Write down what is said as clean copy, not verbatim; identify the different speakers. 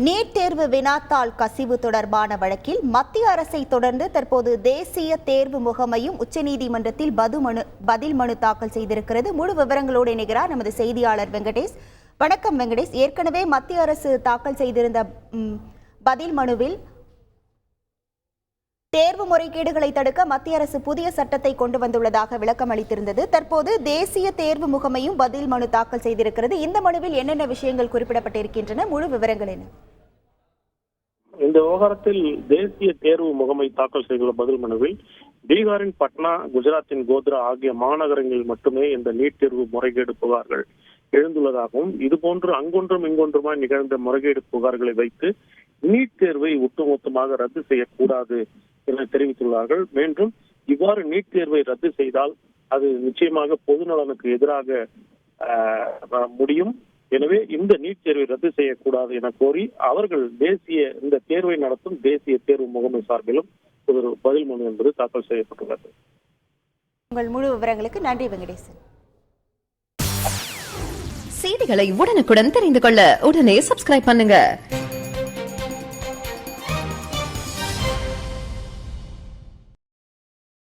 Speaker 1: NEET தேர்வு வினாத்தாள் கசிவு தொடர்பான வழக்கில் மத்திய அரசை தொடர்ந்து தற்போது தேசிய தேர்வு முகமையும் உச்சநீதிமன்றத்தில் பதில் மனு தாக்கல் செய்திருக்கிறது. முழு விவரங்களோடு இணைகிறார் நமது செய்தியாளர் வெங்கடேஷ். வணக்கம் வெங்கடேஷ். ஏற்கனவே மத்திய அரசு தாக்கல் செய்திருந்த பதில் மனுவில் தேர்வு முறைகேடுகளை தடுக்க மத்திய அரசு புதிய சட்டத்தை கொண்டு வந்துள்ளதாக விளக்கம் அளித்திருந்தது. தற்போது தேசிய தேர்வு முகமையும் பதில் மனு தாக்கல் செய்திருக்கிறது. இந்த மனுவில் என்னென்ன விஷயங்கள் குறிப்பிடப்பட்டிருக்கின்றன? முழு விவரங்கள் என்ன?
Speaker 2: இந்த விவகாரத்தில் தேசிய தேர்வு முகமை தாக்கல் செய்துள்ள பதில் மனுவில் பீகாரின் பட்னா, குஜராத்தின் கோத்ரா ஆகிய மாநகரங்களில் மட்டுமே இந்த நீட் தேர்வு முறைகேடு புகார்கள் எழுந்துள்ளதாகவும், இதுபோன்று அங்கொன்றும் இங்கொன்றுமாய் நிகழ்ந்த முறைகேடு புகார்களை வைத்து நீட் தேர்வை ஒட்டுமொத்தமாக ரத்து செய்யக்கூடாது என தெரிவித்துள்ளார்கள். மீண்டும் இவ்வாறு நீட் தேர்வை ரத்து செய்தால் அது நிச்சயமாக பொது நலனுக்கு எதிராக முடியும். எனவே இந்த நீட் தேர்வை ரத்து செய்யக்கூடாது என கோரி அவர்கள் இந்த தேர்வை நடத்தும் தேசிய தேர்வு முகமை சார்பிலும் ஒரு பதில் மனு என்பது தாக்கல் செய்யப்பட்டுள்ளது.
Speaker 1: உங்கள் முழு விவரங்களுக்கு நன்றி வெங்கடேசன்.
Speaker 3: செய்திகளை உடனுக்குடன் தெரிந்து கொள்ள உடனே சப்ஸ்கிரைப் பண்ணுங்க.